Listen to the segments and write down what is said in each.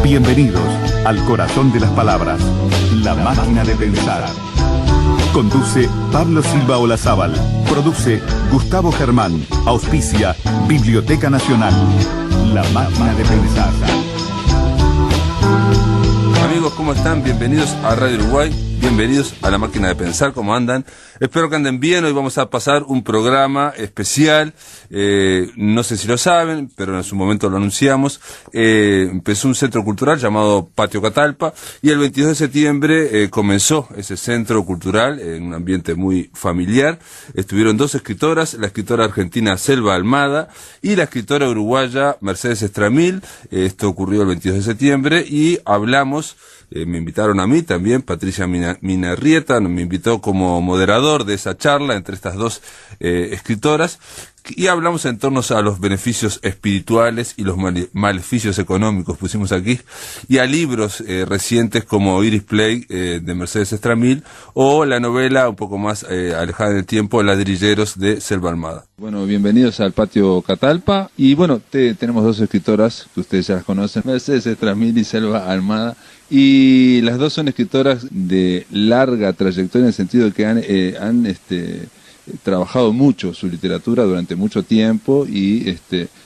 Bienvenidos al corazón de las palabras, La Máquina de Pensar. Conduce Pablo Silva Olazábal. Produce Gustavo Germán. Auspicia Biblioteca Nacional. La Máquina de Pensar. Amigos, ¿cómo están? Bienvenidos a Radio Uruguay. Bienvenidos a La Máquina de Pensar. ¿Cómo andan? Espero que anden bien. Hoy vamos a pasar un programa especial. No sé si lo saben, pero en su momento lo anunciamos. Empezó un centro cultural llamado Patio Catalpa y el 22 de septiembre comenzó ese centro cultural en un ambiente muy familiar. Estuvieron dos escritoras, la escritora argentina Selva Almada y la escritora uruguaya Mercedes Estramil. Esto ocurrió el 22 de septiembre y hablamos. Me invitaron a mí también, Patricia Minarrieta me invitó como moderador de esa charla entre estas dos escritoras y hablamos en torno a los beneficios espirituales y los maleficios económicos, pusimos aquí, y a libros recientes como Iris Play de Mercedes Estramil o la novela un poco más alejada en el tiempo, Ladrilleros de Selva Almada. Bueno, bienvenidos al Patio Catalpa y bueno, tenemos dos escritoras que ustedes ya las conocen, Mercedes Estramil y Selva Almada. Y las dos son escritoras de larga trayectoria en el sentido de que han trabajado mucho su literatura durante mucho tiempo y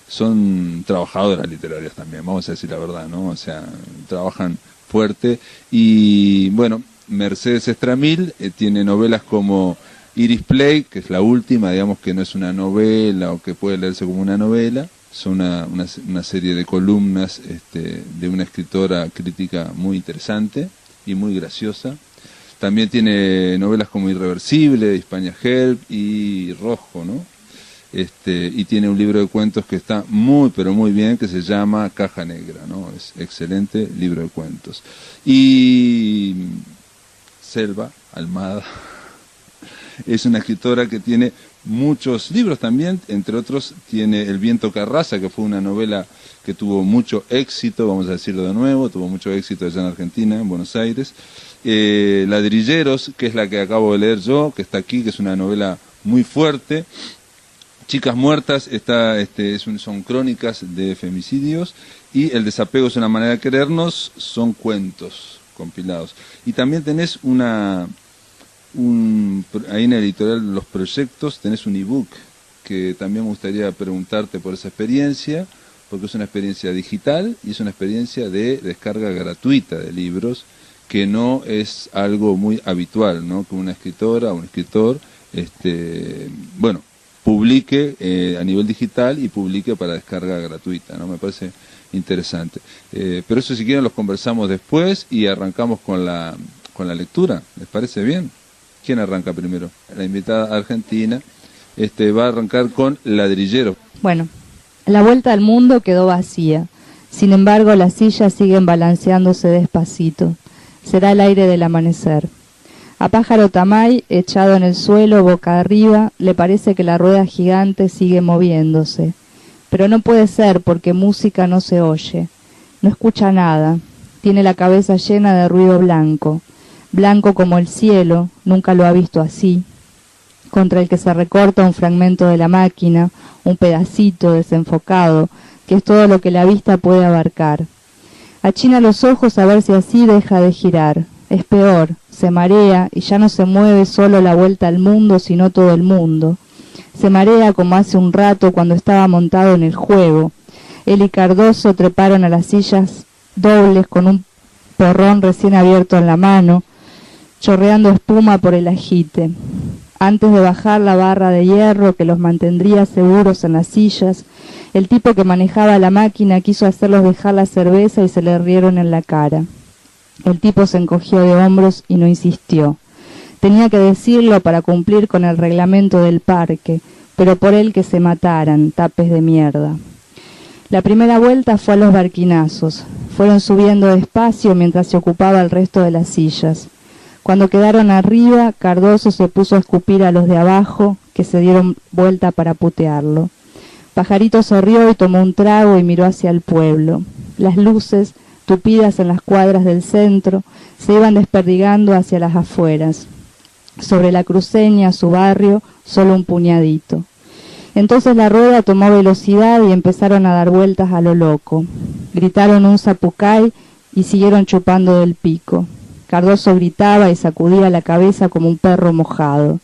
son trabajadoras literarias también, vamos a decir la verdad, ¿no? O sea, trabajan fuerte y bueno, Mercedes Estramil tiene novelas como Iris Play, que es la última, digamos que no es una novela o que puede leerse como una novela. Son una serie de columnas de una escritora crítica muy interesante y muy graciosa. También tiene novelas como Irreversible, Hispania Help y Rojo, ¿no? Y tiene un libro de cuentos que está muy, pero muy bien, que se llama Caja Negra, ¿no? Es excelente libro de cuentos. Y Selva Almada es una escritora que tiene muchos libros también, entre otros tiene El viento que arrasa, que fue una novela que tuvo mucho éxito, vamos a decirlo de nuevo, tuvo mucho éxito allá en Argentina, en Buenos Aires. Ladrilleros, que es la que acabo de leer yo, que está aquí, que es una novela muy fuerte. Chicas muertas, son crónicas de femicidios, y El desapego es una manera de querernos, son cuentos compilados. Y también tenés ahí en el editorial Los Proyectos tenés un ebook que también me gustaría preguntarte por esa experiencia, porque es una experiencia digital y es una experiencia de descarga gratuita de libros, que no es algo muy habitual, ¿no? Que una escritora o un escritor publique a nivel digital y publique para descarga gratuita, ¿no? Me parece interesante. Pero eso, si quieren, los conversamos después y arrancamos con la lectura. ¿Les parece bien? ¿Quién arranca primero? La invitada argentina va a arrancar con Ladrillero. Bueno, la vuelta al mundo quedó vacía. Sin embargo, las sillas siguen balanceándose despacito. Será el aire del amanecer. A Pájaro Tamay, echado en el suelo, boca arriba, le parece que la rueda gigante sigue moviéndose. Pero no puede ser, porque música no se oye. No escucha nada. Tiene la cabeza llena de ruido blanco. Blanco como el cielo, nunca lo ha visto así, contra el que se recorta un fragmento de la máquina, un pedacito desenfocado, que es todo lo que la vista puede abarcar. Achina los ojos a ver si así deja de girar. Es peor, se marea y ya no se mueve solo la vuelta al mundo, sino todo el mundo. Se marea como hace un rato cuando estaba montado en el juego. Él y Cardoso treparon a las sillas dobles con un porrón recién abierto en la mano, chorreando espuma por el ajite. Antes de bajar la barra de hierro que los mantendría seguros en las sillas, el tipo que manejaba la máquina quiso hacerlos dejar la cerveza y se le rieron en la cara. El tipo se encogió de hombros y no insistió. Tenía que decirlo para cumplir con el reglamento del parque, pero por él que se mataran, tapes de mierda. La primera vuelta fue a los barquinazos. Fueron subiendo despacio mientras se ocupaba el resto de las sillas. Cuando quedaron arriba, Cardoso se puso a escupir a los de abajo, que se dieron vuelta para putearlo. Pajarito se rió y tomó un trago y miró hacia el pueblo. Las luces, tupidas en las cuadras del centro, se iban desperdigando hacia las afueras. Sobre la cruceña, su barrio, solo un puñadito. Entonces la rueda tomó velocidad y empezaron a dar vueltas a lo loco. Gritaron un zapucay y siguieron chupando del pico. Cardoso gritaba y sacudía la cabeza como un perro mojado.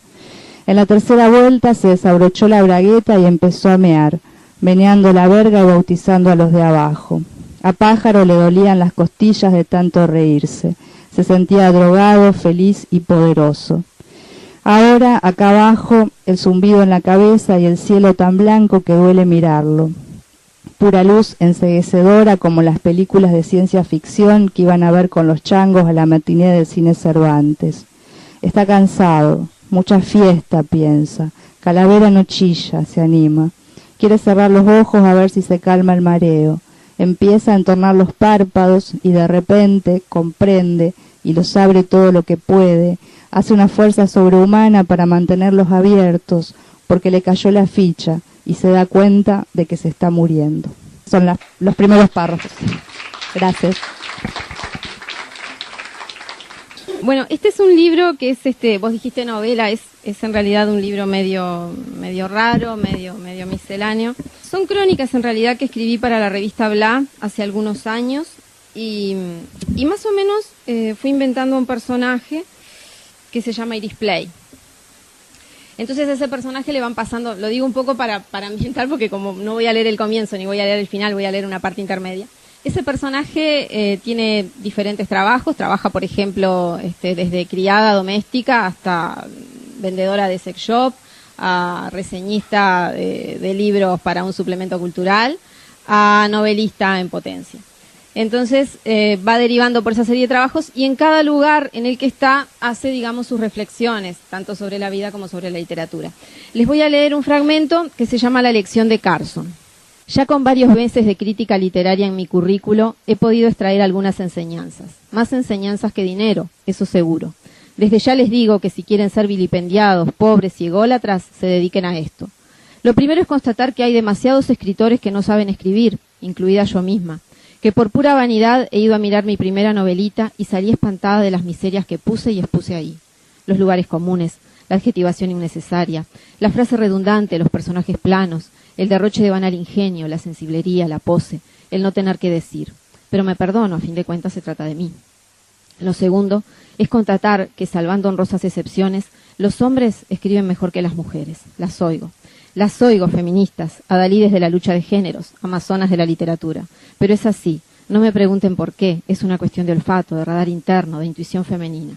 En la tercera vuelta se desabrochó la bragueta y empezó a mear, meneando la verga y bautizando a los de abajo. A Pájaro le dolían las costillas de tanto reírse. Se sentía drogado, feliz y poderoso. Ahora, acá abajo, el zumbido en la cabeza y el cielo tan blanco que duele mirarlo. Pura luz enceguecedora como las películas de ciencia ficción que iban a ver con los changos a la matiné del cine Cervantes. Está cansado, mucha fiesta, piensa. Calavera no chilla, se anima. Quiere cerrar los ojos a ver si se calma el mareo. Empieza a entornar los párpados y de repente comprende y los abre todo lo que puede. Hace una fuerza sobrehumana para mantenerlos abiertos porque le cayó la ficha y se da cuenta de que se está muriendo. Son los primeros párrafos. Gracias. Bueno, este es un libro que es, vos dijiste novela, es en realidad un libro medio raro, medio misceláneo. Son crónicas en realidad que escribí para la revista Bla hace algunos años y más o menos fui inventando un personaje que se llama Iris Play. Entonces a ese personaje le van pasando, lo digo un poco para ambientar porque como no voy a leer el comienzo ni voy a leer el final, voy a leer una parte intermedia. Ese personaje tiene diferentes trabajos, trabaja por ejemplo desde criada doméstica hasta vendedora de sex shop, a reseñista de libros para un suplemento cultural, a novelista en potencia. Entonces va derivando por esa serie de trabajos y en cada lugar en el que está hace, digamos, sus reflexiones, tanto sobre la vida como sobre la literatura. Les voy a leer un fragmento que se llama La lección de Carson. Ya con varios meses de crítica literaria en mi currículo he podido extraer algunas enseñanzas, más enseñanzas que dinero, eso seguro. Desde ya les digo que si quieren ser vilipendiados, pobres y ególatras, se dediquen a esto. Lo primero es constatar que hay demasiados escritores que no saben escribir, incluida yo misma, que por pura vanidad he ido a mirar mi primera novelita y salí espantada de las miserias que puse y expuse ahí. Los lugares comunes, la adjetivación innecesaria, la frase redundante, los personajes planos, el derroche de banal ingenio, la sensiblería, la pose, el no tener que decir. Pero me perdono, a fin de cuentas se trata de mí. Lo segundo es constatar que, salvando honrosas excepciones, los hombres escriben mejor que las mujeres. Las oigo, feministas, adalides de la lucha de géneros, amazonas de la literatura. Pero es así, no me pregunten por qué, es una cuestión de olfato, de radar interno, de intuición femenina.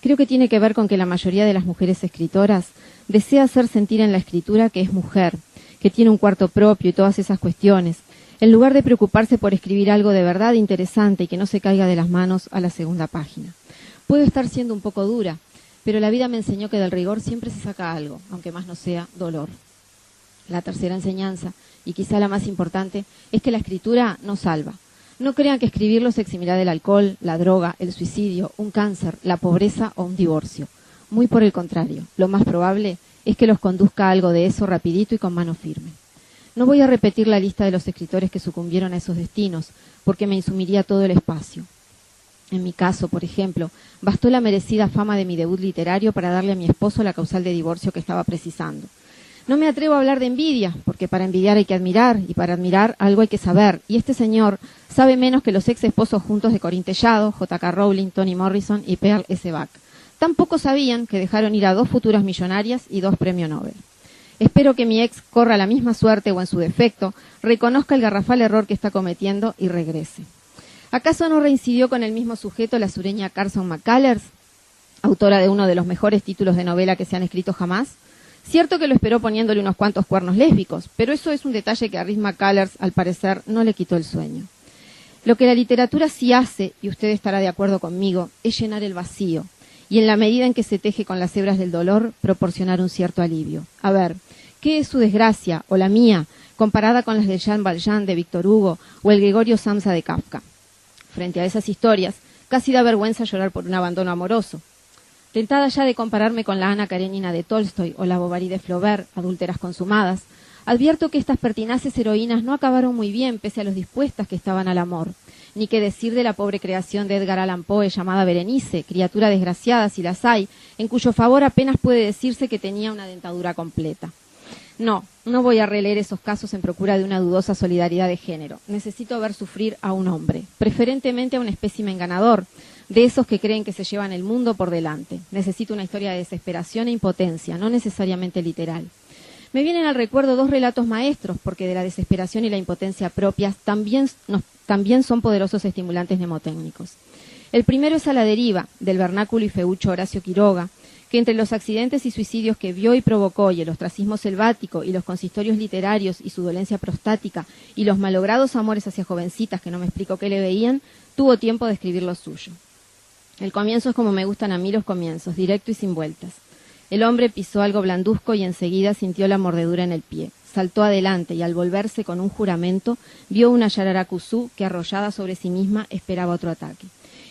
Creo que tiene que ver con que la mayoría de las mujeres escritoras desea hacer sentir en la escritura que es mujer, que tiene un cuarto propio y todas esas cuestiones, en lugar de preocuparse por escribir algo de verdad interesante y que no se caiga de las manos a la segunda página. Puedo estar siendo un poco dura, pero la vida me enseñó que del rigor siempre se saca algo, aunque más no sea dolor. La tercera enseñanza, y quizá la más importante, es que la escritura no salva. No crean que escribirlo se eximirá del alcohol, la droga, el suicidio, un cáncer, la pobreza o un divorcio. Muy por el contrario, lo más probable es que los conduzca a algo de eso rapidito y con mano firme. No voy a repetir la lista de los escritores que sucumbieron a esos destinos, porque me insumiría todo el espacio. En mi caso, por ejemplo, bastó la merecida fama de mi debut literario para darle a mi esposo la causal de divorcio que estaba precisando. No me atrevo a hablar de envidia, porque para envidiar hay que admirar, y para admirar algo hay que saber, y este señor sabe menos que los ex esposos juntos de Corín Tellado, J.K. Rowling, Toni Morrison y Pearl S. Buck. Tampoco sabían que dejaron ir a 2 futuras millonarias y 2 premios Nobel. Espero que mi ex corra la misma suerte o en su defecto, reconozca el garrafal error que está cometiendo y regrese. ¿Acaso no reincidió con el mismo sujeto la sureña Carson McCullers, autora de uno de los mejores títulos de novela que se han escrito jamás? Cierto que lo esperó poniéndole unos cuantos cuernos lésbicos, pero eso es un detalle que a Rhys McCullers, al parecer, no le quitó el sueño. Lo que la literatura sí hace, y usted estará de acuerdo conmigo, es llenar el vacío, y en la medida en que se teje con las hebras del dolor, proporcionar un cierto alivio. A ver, ¿qué es su desgracia, o la mía, comparada con las de Jean Valjean de Víctor Hugo, o el Gregorio Samsa de Kafka? Frente a esas historias, casi da vergüenza llorar por un abandono amoroso. Tentada ya de compararme con la Ana Karenina de Tolstoy o la Bovary de Flaubert, adúlteras consumadas, advierto que estas pertinaces heroínas no acabaron muy bien pese a los dispuestas que estaban al amor. Ni qué decir de la pobre creación de Edgar Allan Poe llamada Berenice, criatura desgraciada si las hay, en cuyo favor apenas puede decirse que tenía una dentadura completa. No voy a releer esos casos en procura de una dudosa solidaridad de género. Necesito ver sufrir a un hombre, preferentemente a un espécimen ganador, de esos que creen que se llevan el mundo por delante. Necesito una historia de desesperación e impotencia, no necesariamente literal. Me vienen al recuerdo dos relatos maestros, porque de la desesperación y la impotencia propias también son poderosos estimulantes mnemotécnicos. El primero es A la deriva, del vernáculo y feucho Horacio Quiroga, que entre los accidentes y suicidios que vio y provocó, y el ostracismo selvático, y los consistorios literarios, y su dolencia prostática, y los malogrados amores hacia jovencitas que no me explico qué le veían, tuvo tiempo de escribir lo suyo. El comienzo es como me gustan a mí los comienzos, directo y sin vueltas. El hombre pisó algo blanduzco y enseguida sintió la mordedura en el pie. Saltó adelante y al volverse con un juramento, vio una yararacuzú que arrollada sobre sí misma esperaba otro ataque.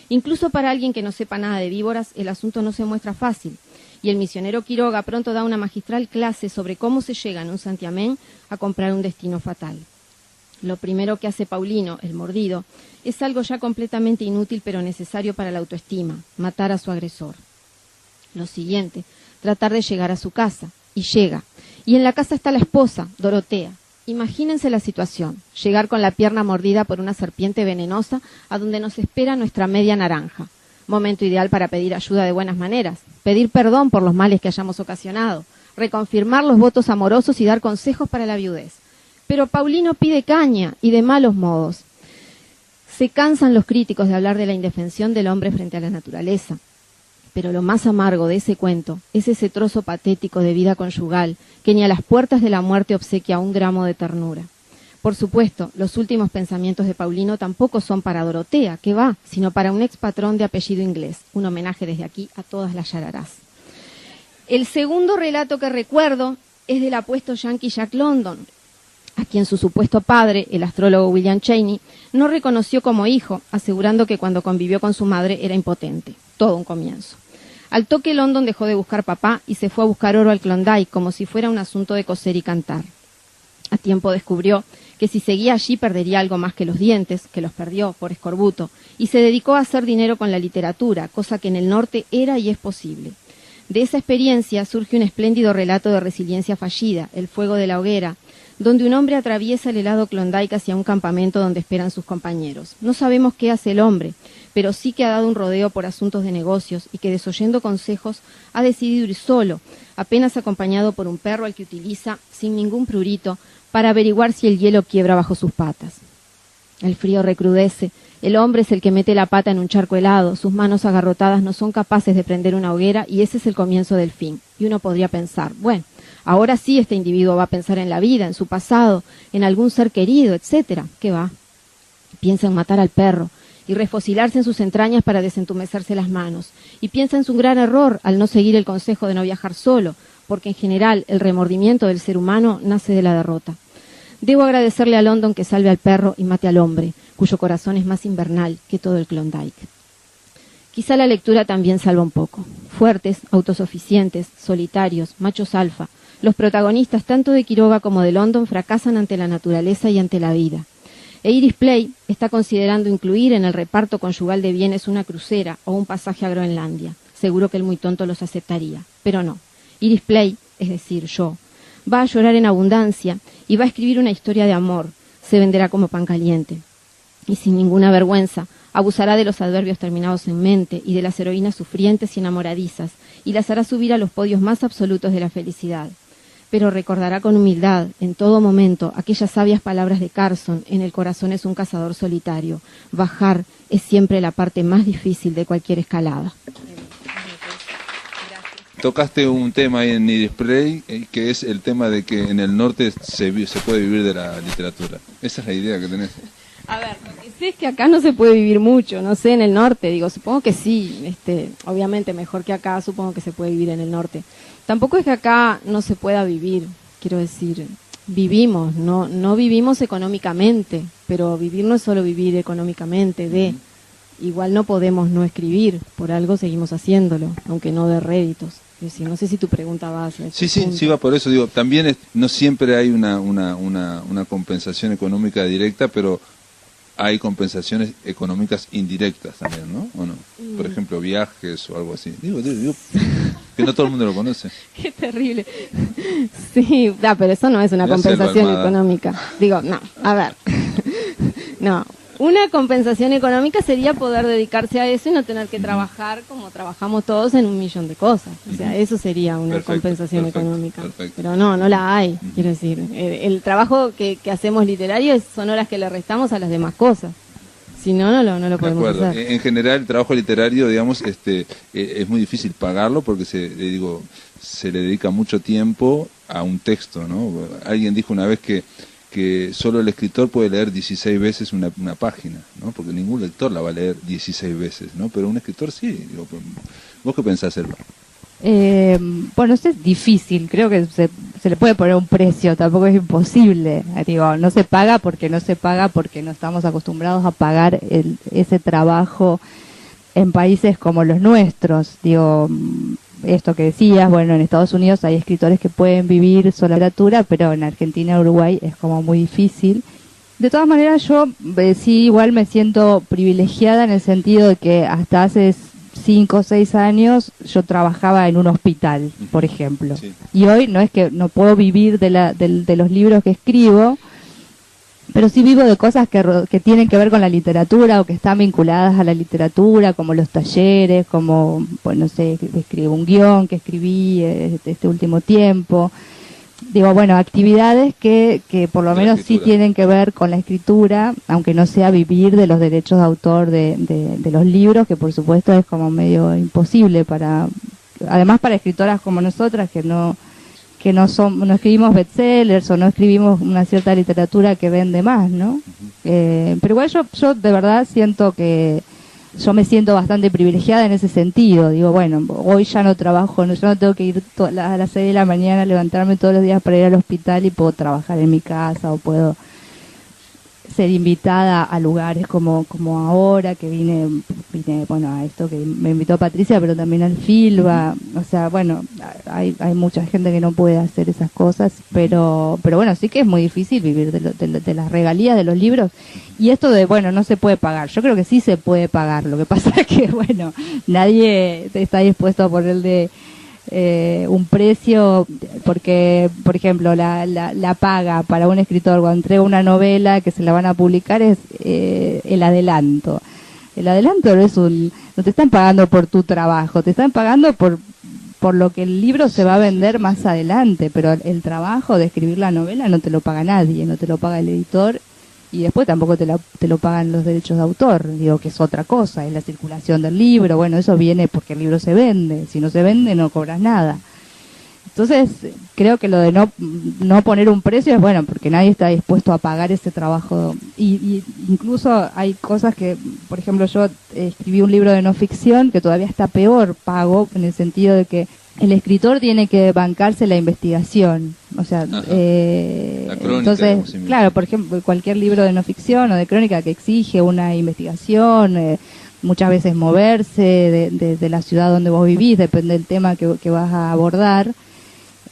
Incluso para alguien que no sepa nada de víboras, el asunto no se muestra fácil, y el misionero Quiroga pronto da una magistral clase sobre cómo se llega en un santiamén a comprar un destino fatal. Lo primero que hace Paulino, el mordido, es algo ya completamente inútil pero necesario para la autoestima, matar a su agresor. Lo siguiente, tratar de llegar a su casa, y llega. Y en la casa está la esposa, Dorotea. Imagínense la situación, llegar con la pierna mordida por una serpiente venenosa a donde nos espera nuestra media naranja. Momento ideal para pedir ayuda de buenas maneras, pedir perdón por los males que hayamos ocasionado, reconfirmar los votos amorosos y dar consejos para la viudez. Pero Paulino pide caña y de malos modos. Se cansan los críticos de hablar de la indefensión del hombre frente a la naturaleza. Pero lo más amargo de ese cuento es ese trozo patético de vida conyugal que ni a las puertas de la muerte obsequia un gramo de ternura. Por supuesto, los últimos pensamientos de Paulino tampoco son para Dorotea, que va, sino para un ex patrón de apellido inglés. Un homenaje desde aquí a todas las yararás. El segundo relato que recuerdo es del apuesto yankee Jack London, a quien su supuesto padre, el astrólogo William Cheney, no reconoció como hijo, asegurando que cuando convivió con su madre era impotente. Todo un comienzo. Al toque London dejó de buscar papá y se fue a buscar oro al Klondike como si fuera un asunto de coser y cantar. A tiempo descubrió que si seguía allí perdería algo más que los dientes, que los perdió por escorbuto, y se dedicó a hacer dinero con la literatura, cosa que en el norte era y es posible. De esa experiencia surge un espléndido relato de resiliencia fallida, El fuego de la hoguera, donde un hombre atraviesa el helado Klondike hacia un campamento donde esperan sus compañeros. No sabemos qué hace el hombre, pero sí que ha dado un rodeo por asuntos de negocios y que, desoyendo consejos, ha decidido ir solo, apenas acompañado por un perro al que utiliza, sin ningún prurito, para averiguar si el hielo quiebra bajo sus patas. El frío recrudece, el hombre es el que mete la pata en un charco helado, sus manos agarrotadas no son capaces de prender una hoguera y ese es el comienzo del fin. Y uno podría pensar, bueno, ahora sí este individuo va a pensar en la vida, en su pasado, en algún ser querido, etcétera. ¿Qué va? Piensa en matar al perro y refocilarse en sus entrañas para desentumecerse las manos. Y piensa en su gran error al no seguir el consejo de no viajar solo, porque en general el remordimiento del ser humano nace de la derrota. Debo agradecerle a London que salve al perro y mate al hombre, cuyo corazón es más invernal que todo el Klondike. Quizá la lectura también salva un poco. Fuertes, autosuficientes, solitarios, machos alfa, los protagonistas tanto de Quiroga como de London fracasan ante la naturaleza y ante la vida. E Iris Play está considerando incluir en el reparto conyugal de bienes una crucera o un pasaje a Groenlandia. Seguro que el muy tonto los aceptaría, pero no. Iris Play, es decir, yo, va a llorar en abundancia y va a escribir una historia de amor. Se venderá como pan caliente. Y sin ninguna vergüenza, abusará de los adverbios terminados en mente y de las heroínas sufrientes y enamoradizas, y las hará subir a los podios más absolutos de la felicidad. Pero recordará con humildad, en todo momento, aquellas sabias palabras de Carson, en el corazón es un cazador solitario. Bajar es siempre la parte más difícil de cualquier escalada. Tocaste un tema ahí en Iris Play, que es el tema de que en el norte se puede vivir de la literatura. Esa es la idea que tenés. A ver, lo que sé es que acá no se puede vivir mucho, no sé, en el norte, digo, supongo que sí, obviamente mejor que acá, supongo que se puede vivir en el norte. Tampoco es que acá no se pueda vivir, quiero decir, vivimos, no vivimos económicamente, pero vivir no es solo vivir económicamente, igual no podemos no escribir, por algo seguimos haciéndolo, aunque no de réditos. Es decir, no sé si tu pregunta va hacia ese punto. Sí, va por eso, digo, también no siempre hay una compensación económica directa, pero hay compensaciones económicas indirectas también, ¿no? ¿O no? Por ejemplo, viajes o algo así. Digo, que no todo el mundo lo conoce. Qué terrible. Sí, pero eso no es una Voy a compensación hacerlo, económica. Digo, no, a ver. No, una compensación económica sería poder dedicarse a eso y no tener que trabajar como trabajamos todos en 1.000.000 de cosas. O sea, eso sería una compensación económica. Pero no la hay. Quiero decir, el trabajo que hacemos literario son horas que le restamos a las demás cosas. Si no, no lo podemos hacer. En general, el trabajo literario, digamos, es muy difícil pagarlo porque se le dedica mucho tiempo a un texto, ¿no? Alguien dijo una vez que solo el escritor puede leer 16 veces una página, ¿no? Porque ningún lector la va a leer 16 veces, ¿no? Pero un escritor sí. Digo, ¿vos qué pensás, Selva? Bueno, eso es difícil, creo que se le puede poner un precio, tampoco es imposible. Digo, no se paga porque no estamos acostumbrados a pagar ese trabajo en países como los nuestros. Digo, esto que decías, bueno, en Estados Unidos hay escritores que pueden vivir sola literatura, pero en Argentina y Uruguay es como muy difícil. De todas maneras, yo sí igual me siento privilegiada en el sentido de que hasta hace 5 o 6 años yo trabajaba en un hospital, por ejemplo. Sí. Y hoy no es que no puedo vivir de los libros que escribo, pero sí vivo de cosas que tienen que ver con la literatura o que están vinculadas a la literatura, como los talleres, como, pues no sé, escribo un guión que escribí este último tiempo. Digo, bueno, actividades que por lo menos sí tienen que ver con la escritura, aunque no sea vivir de los derechos de autor de los libros, que por supuesto es como medio imposible además para escritoras como nosotras que no escribimos bestsellers o no escribimos una cierta literatura que vende más, ¿no? Pero igual yo de verdad siento que yo me siento bastante privilegiada en ese sentido. Digo, bueno, hoy ya no trabajo, yo no tengo que ir a las 6 de la mañana, levantarme todos los días para ir al hospital y puedo trabajar en mi casa o puedo ser invitada a lugares como ahora, que vine, bueno, a esto que me invitó Patricia, pero también al Filba. O sea, bueno, hay mucha gente que no puede hacer esas cosas, pero bueno, sí que es muy difícil vivir de las regalías de los libros. Y esto de, bueno, no se puede pagar, yo creo que sí se puede pagar. Lo que pasa es que, bueno, nadie está dispuesto a ponerle un precio, porque, por ejemplo, la paga para un escritor cuando entrega una novela que se la van a publicar es el adelanto. El adelanto no te están pagando por tu trabajo, te están pagando por lo que el libro se va a vender más adelante, pero el trabajo de escribir la novela no te lo paga nadie, no te lo paga el editor. Y después tampoco te lo pagan los derechos de autor, digo que es otra cosa, es la circulación del libro, bueno, eso viene porque el libro se vende, si no se vende no cobras nada. Entonces, creo que lo de no poner un precio es bueno, porque nadie está dispuesto a pagar ese trabajo. Y incluso hay cosas que, por ejemplo, yo escribí un libro de no ficción que todavía está peor pago, en el sentido de que el escritor tiene que bancarse la investigación, o sea, la crónica, entonces, claro, por ejemplo, cualquier libro de no ficción o de crónica que exige una investigación, muchas veces moverse de la ciudad donde vos vivís, depende del tema que vas a abordar,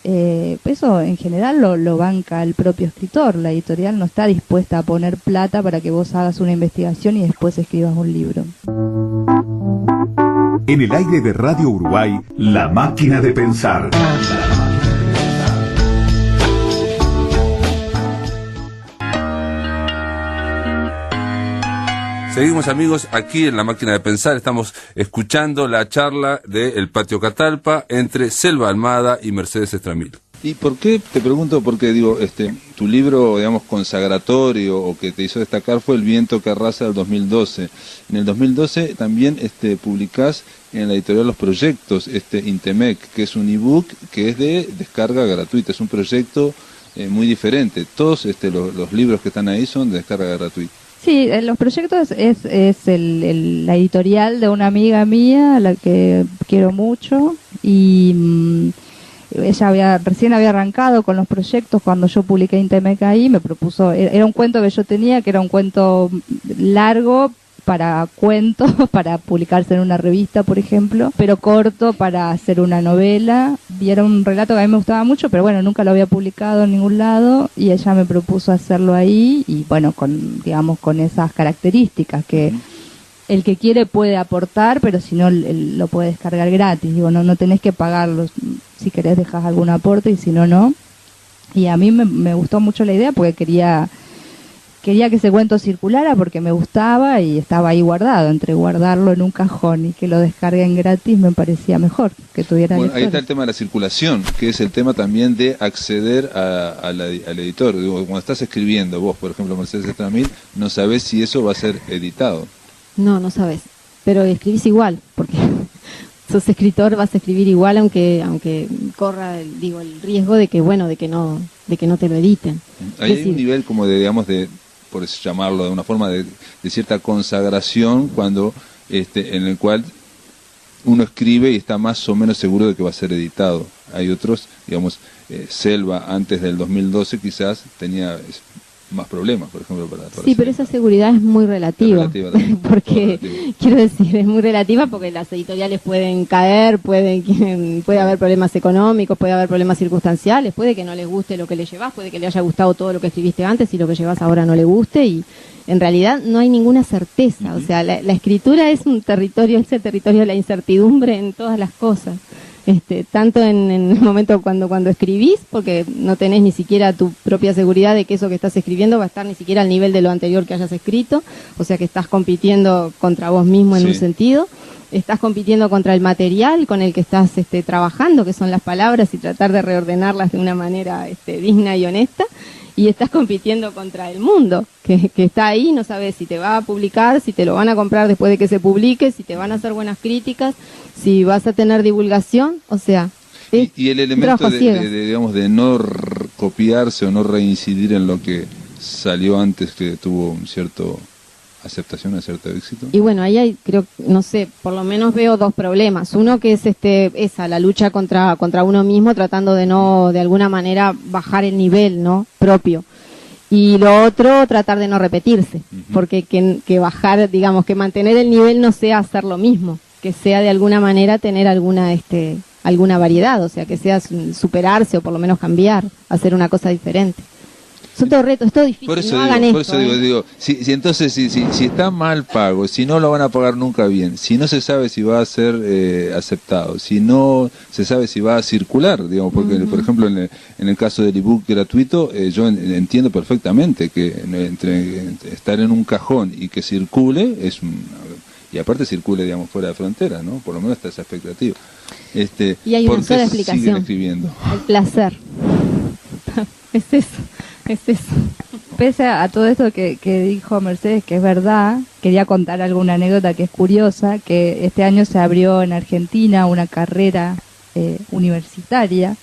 eso en general lo banca el propio escritor. La editorial no está dispuesta a poner plata para que vos hagas una investigación y después escribas un libro. En el aire de Radio Uruguay, La Máquina de Pensar. Seguimos, amigos, aquí en La Máquina de Pensar. Estamos escuchando la charla de El Patio Catalpa entre Selva Almada y Mercedes Estramil. ¿Y por qué? Te pregunto porque, digo, tu libro, digamos, consagratorio o que te hizo destacar fue El viento que arrasa del 2012. En el 2012 también publicás en la editorial Los Proyectos Intemec, que es un ebook que es de descarga gratuita. Es un proyecto muy diferente. Todos los libros que están ahí son de descarga gratuita. Sí, Los Proyectos es la editorial de una amiga mía, a la que quiero mucho, y ella recién había arrancado con los proyectos cuando yo publiqué Intemec ahí. Me propuso, era un cuento que yo tenía, que era un cuento largo para cuentos, para publicarse en una revista, por ejemplo, pero corto para hacer una novela, y era un relato que a mí me gustaba mucho, pero bueno, nunca lo había publicado en ningún lado, y ella me propuso hacerlo ahí, y bueno, con esas características que el que quiere puede aportar, pero si no lo puede descargar gratis. Digo, no tenés que pagarlo. Si querés dejás algún aporte y si no, no. Y a mí me gustó mucho la idea porque quería que ese cuento circulara porque me gustaba y estaba ahí guardado. Entre guardarlo en un cajón y que lo descarguen gratis me parecía mejor que tuviera Bueno, ahí está el tema de la circulación, que es el tema también de acceder al editor. Digo, cuando estás escribiendo, vos, por ejemplo, Mercedes Estramil, no sabés si eso va a ser editado. No sabes, pero escribís igual, porque sos escritor, vas a escribir igual aunque corra el riesgo de que no te lo editen. Ahí hay un nivel como de, digamos, por eso llamarlo de una forma de cierta consagración cuando en el cual uno escribe y está más o menos seguro de que va a ser editado. Hay otros, digamos, Selva antes del 2012 quizás tenía más problemas, por ejemplo, para sí, pero esa seguridad es muy relativa, porque quiero decir, es muy relativa porque las editoriales pueden caer, puede haber problemas económicos, puede haber problemas circunstanciales, puede que no les guste lo que le llevas, puede que le haya gustado todo lo que escribiste antes y lo que llevas ahora no le guste, y en realidad no hay ninguna certeza. O sea, la escritura es el territorio de la incertidumbre en todas las cosas. Tanto en el momento cuando escribís, porque no tenés ni siquiera tu propia seguridad de que eso que estás escribiendo va a estar ni siquiera al nivel de lo anterior que hayas escrito, o sea que estás compitiendo contra vos mismo en un sentido, estás compitiendo contra el material con el que estás trabajando, que son las palabras, y tratar de reordenarlas de una manera digna y honesta, y estás compitiendo contra el mundo, que está ahí, no sabes si te va a publicar, si te lo van a comprar después de que se publique, si te van a hacer buenas críticas, si vas a tener divulgación, o sea... Y el elemento digamos, de no copiarse o no reincidir en lo que salió antes, que tuvo un cierto aceptación, un cierto éxito. Y bueno, ahí hay, creo, no sé, por lo menos veo dos problemas. Uno que es la lucha contra uno mismo, tratando de no, de alguna manera, bajar el nivel, ¿no?, propio. Y lo otro, tratar de no repetirse, porque que bajar, digamos, que mantener el nivel no sea hacer lo mismo, que sea de alguna manera tener alguna variedad, o sea, que sea superarse o por lo menos cambiar, hacer una cosa diferente. Son todos retos, es todo difícil, por eso no digo, hagan por esto. eso digo, entonces si está mal pago, si no lo van a pagar nunca bien, si no se sabe si va a ser aceptado, si no se sabe si va a circular, digamos, porque por ejemplo en el caso del ebook gratuito, yo entiendo perfectamente que entre estar en un cajón y que circule y aparte circule, digamos, fuera de fronteras, ¿no? Por lo menos está esa expectativa. Y hay una sola siguen explicación, escribiendo. el placer. Es eso. Pese a todo esto que dijo Mercedes, que es verdad, quería contar alguna anécdota que es curiosa, que este año se abrió en Argentina una carrera universitaria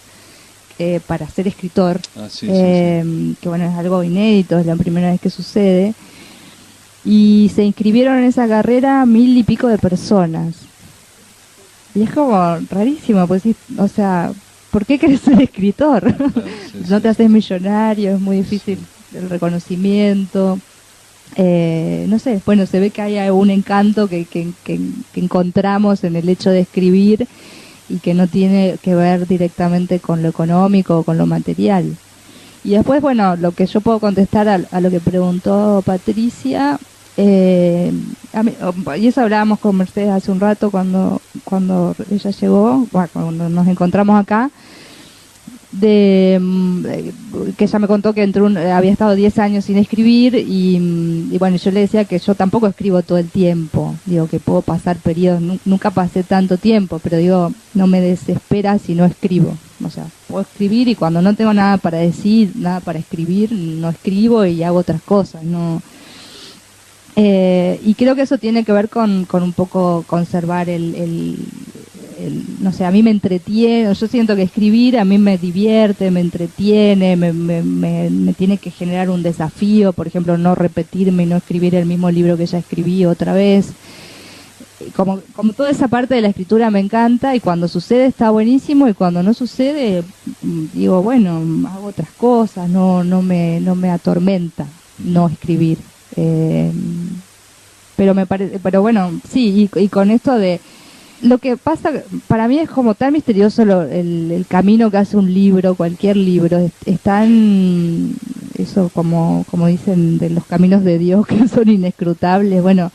para ser escritor, que bueno, es algo inédito, es la primera vez que sucede, y se inscribieron en esa carrera 1000 y pico de personas. Y es como rarísimo, pues sí, o sea, ¿por qué querés ser escritor? No te haces millonario, es muy difícil el reconocimiento. No sé, bueno, se ve que hay un encanto que encontramos en el hecho de escribir y que no tiene que ver directamente con lo económico o con lo material. Y después, bueno, lo que yo puedo contestar a lo que preguntó Patricia, y eso hablábamos con Mercedes hace un rato cuando ella llegó, bueno, cuando nos encontramos acá, que ella me contó que había estado 10 años sin escribir y bueno, yo le decía que yo tampoco escribo todo el tiempo, digo que puedo pasar periodos, nunca pasé tanto tiempo, pero digo, no me desespera si no escribo, o sea, puedo escribir y cuando no tengo nada para decir, nada para escribir, no escribo y hago otras cosas, no. Y creo que eso tiene que ver con un poco conservar no sé, a mí me entretiene, yo siento que escribir a mí me divierte, me entretiene, me tiene que generar un desafío, por ejemplo, no repetirme y no escribir el mismo libro que ya escribí otra vez. Como toda esa parte de la escritura me encanta y cuando sucede está buenísimo y cuando no sucede, digo, bueno, hago otras cosas, no me atormenta no escribir. Pero bueno, sí, y con esto de lo que pasa, para mí es como tan misterioso el camino que hace un libro, cualquier libro, es tan, eso como dicen de los caminos de Dios que son inescrutables. Bueno,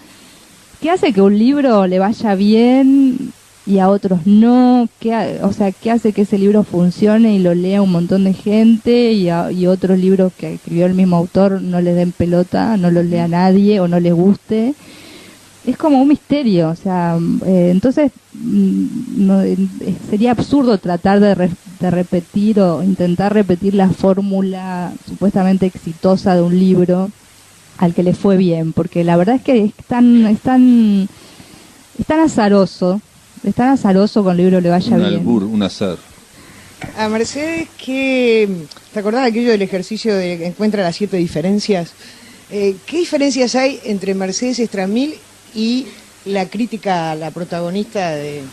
¿qué hace que un libro le vaya bien y a otros no? ¿Qué hace que ese libro funcione y lo lea un montón de gente y otros libros que escribió el mismo autor no les den pelota, no los lea nadie o no les guste? Es como un misterio, o sea, entonces sería absurdo tratar de repetir o intentar repetir la fórmula supuestamente exitosa de un libro al que le fue bien, porque la verdad es que es tan azaroso con el libro le vaya bien. Un azar. A Mercedes, ¿te acordás de aquello del ejercicio de que encuentra las 7 diferencias? ¿Qué diferencias hay entre Mercedes Estramil y la crítica a la protagonista de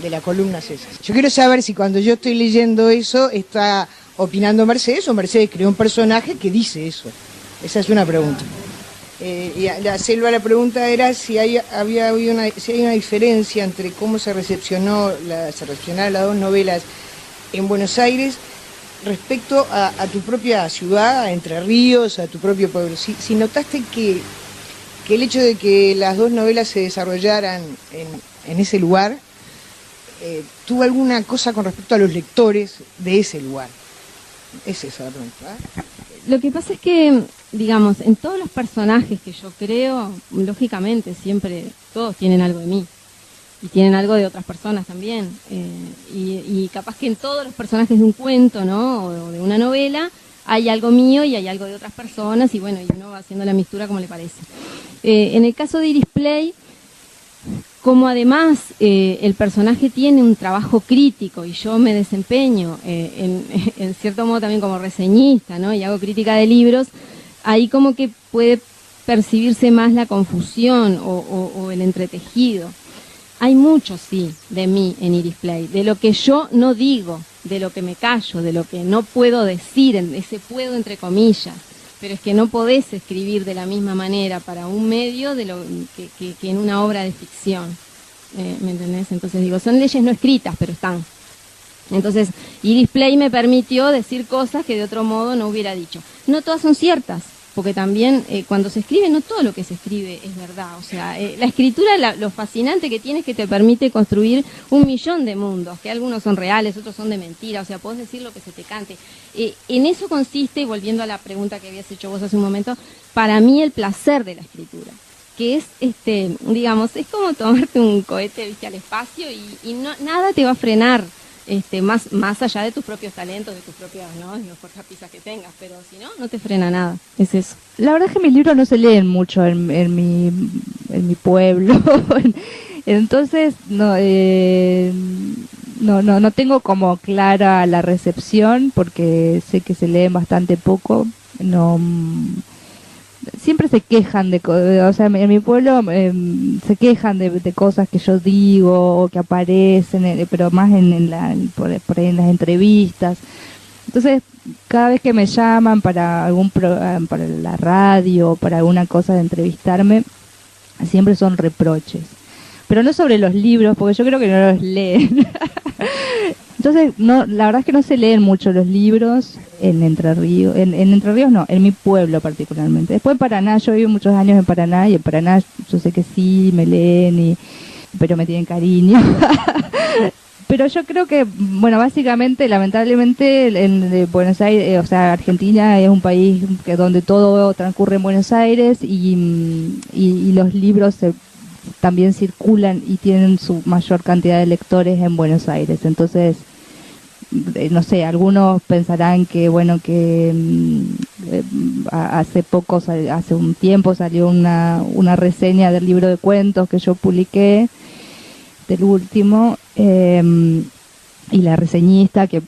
la columna César? Yo quiero saber si cuando yo estoy leyendo eso está opinando Mercedes o Mercedes creó un personaje que dice eso. Esa es una pregunta. Y la pregunta era si hay una diferencia entre cómo se recepcionaron las 2 novelas en Buenos Aires respecto a tu propia ciudad, a Entre Ríos, a tu propio pueblo. Si notaste que el hecho de que las 2 novelas se desarrollaran en ese lugar tuvo alguna cosa con respecto a los lectores de ese lugar. Es esa la pregunta, ¿eh? Lo que pasa es que, digamos, en todos los personajes que yo creo, lógicamente siempre todos tienen algo de mí y tienen algo de otras personas también, y capaz que en todos los personajes de un cuento, ¿no?, o de una novela hay algo mío y hay algo de otras personas, y bueno, y uno va haciendo la mixtura como le parece. En el caso de Iris Play, como además el personaje tiene un trabajo crítico y yo me desempeño en cierto modo también como reseñista, ¿no?, y hago crítica de libros, ahí como que puede percibirse más la confusión o el entretejido. Hay mucho, sí, de mí en Iris Play, de lo que yo no digo, de lo que me callo, de lo que no puedo decir, ese puedo entre comillas. Pero es que no podés escribir de la misma manera para un medio de lo que en una obra de ficción, ¿me entendés? Entonces digo, son leyes no escritas, pero están. Entonces, Iris Play me permitió decir cosas que de otro modo no hubiera dicho. No todas son ciertas, porque también cuando se escribe, no todo lo que se escribe es verdad. O sea, la escritura, lo fascinante que tiene es que te permite construir 1.000.000 de mundos, que algunos son reales, otros son de mentira, o sea, podés decir lo que se te cante. En eso consiste, y volviendo a la pregunta que habías hecho vos hace un momento, para mí el placer de la escritura, que es, digamos, es como tomarte un cohete, viste, al espacio y nada te va a frenar. Más allá de tus propios talentos, de tus propias, ¿no?, los cortapisas que tengas, pero si no, no te frena nada, es eso. La verdad es que mis libros no se leen mucho en mi pueblo, entonces no tengo como clara la recepción, porque sé que se leen bastante poco, siempre se quejan o sea, en mi pueblo se quejan de cosas que yo digo o que aparecen, pero más por ahí en las entrevistas. Entonces, cada vez que me llaman para algún programa, para la radio o para alguna cosa de entrevistarme, siempre son reproches. Pero no sobre los libros, porque yo creo que no los leen. Entonces, la verdad es que no se leen mucho los libros en Entre Ríos. En Entre Ríos no, en mi pueblo particularmente. Después en Paraná, yo vivo muchos años en Paraná, y en Paraná yo sé que sí, me leen, pero me tienen cariño. Pero yo creo que, bueno, básicamente, lamentablemente, en Buenos Aires, o sea, Argentina es un país donde todo transcurre en Buenos Aires y los libros también circulan y tienen su mayor cantidad de lectores en Buenos Aires. Entonces, no sé, algunos pensarán que, bueno, que hace un tiempo salió una reseña del libro de cuentos que yo publiqué, del último, y la reseñista, que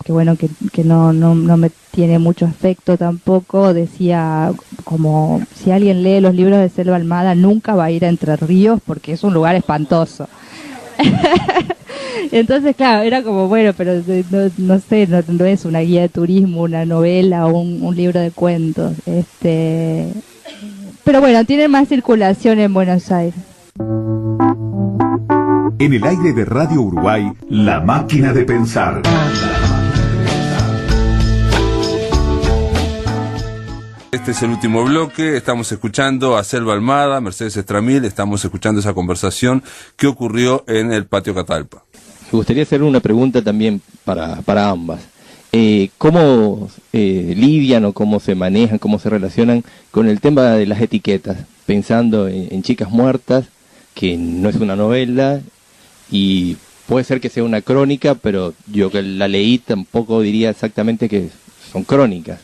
no me tiene mucho afecto tampoco, decía como, si alguien lee los libros de Selva Almada nunca va a ir a Entre Ríos porque es un lugar espantoso. Entonces, claro, era como, bueno, pero no sé, no es una guía de turismo, una novela o un libro de cuentos. Pero bueno, tiene más circulación en Buenos Aires. En el aire de Radio Uruguay, La Máquina de Pensar. Este es el último bloque, estamos escuchando a Selva Almada, Mercedes Estramil, estamos escuchando esa conversación que ocurrió en el Patio Catalpa. Me gustaría hacer una pregunta también para ambas. ¿Cómo lidian o cómo se manejan, cómo se relacionan con el tema de las etiquetas? Pensando en Chicas Muertas, que no es una novela y puede ser que sea una crónica, pero yo que la leí tampoco diría exactamente que son crónicas,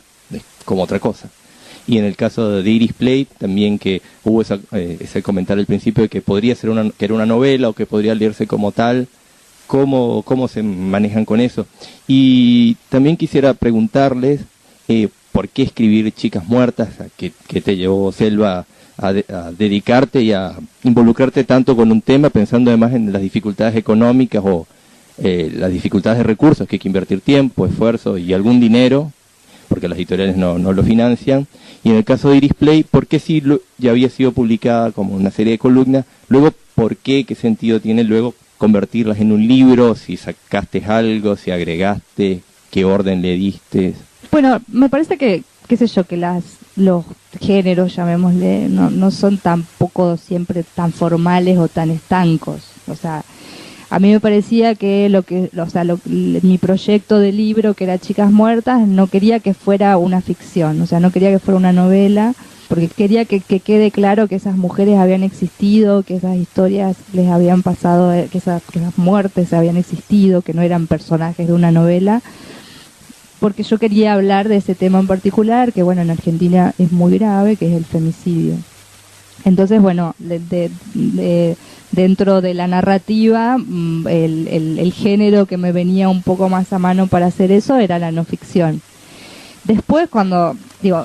como otra cosa. Y en el caso de Iris Play, también que hubo ese comentario al principio de que podría ser que era una novela o que podría leerse como tal. ¿Cómo se manejan con eso? Y también quisiera preguntarles por qué escribir Chicas Muertas, que te llevó, Selva, a dedicarte y a involucrarte tanto con un tema, pensando además en las dificultades económicas o las dificultades de recursos, que hay que invertir tiempo, esfuerzo y algún dinero, porque las editoriales no lo financian. Y en el caso de Iris Play, ¿por qué si ya había sido publicada como una serie de columnas? Luego, ¿por qué? ¿Qué sentido tiene luego convertirlas en un libro? Si sacaste algo, si agregaste, qué orden le diste. Bueno, me parece que, qué sé yo, que los géneros, llamémosle, no son tampoco siempre tan formales o tan estancos. O sea, a mí me parecía que mi proyecto de libro, que era Chicas Muertas, no quería que fuera una ficción, o sea, no quería que fuera una novela, porque quería que quede claro que esas mujeres habían existido, que esas historias les habían pasado, que esas muertes habían existido, que no eran personajes de una novela, porque yo quería hablar de ese tema en particular, que bueno, en Argentina es muy grave, que es el femicidio. Entonces, bueno, dentro de la narrativa, el género que me venía un poco más a mano para hacer eso era la no ficción. Después,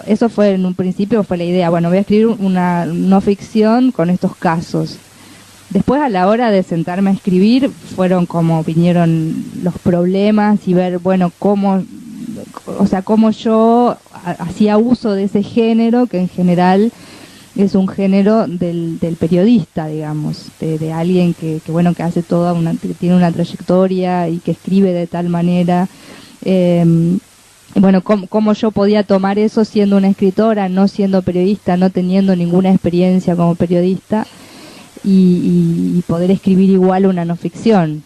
eso fue en un principio, fue la idea, bueno, voy a escribir una no ficción con estos casos. Después, a la hora de sentarme a escribir, fueron como vinieron los problemas y ver, bueno, cómo yo hacía uso de ese género, que en general es un género del periodista, digamos, de alguien que hace que tiene una trayectoria y que escribe de tal manera. Bueno, cómo yo podía tomar eso siendo una escritora, no siendo periodista, no teniendo ninguna experiencia como periodista, y poder escribir igual una no ficción.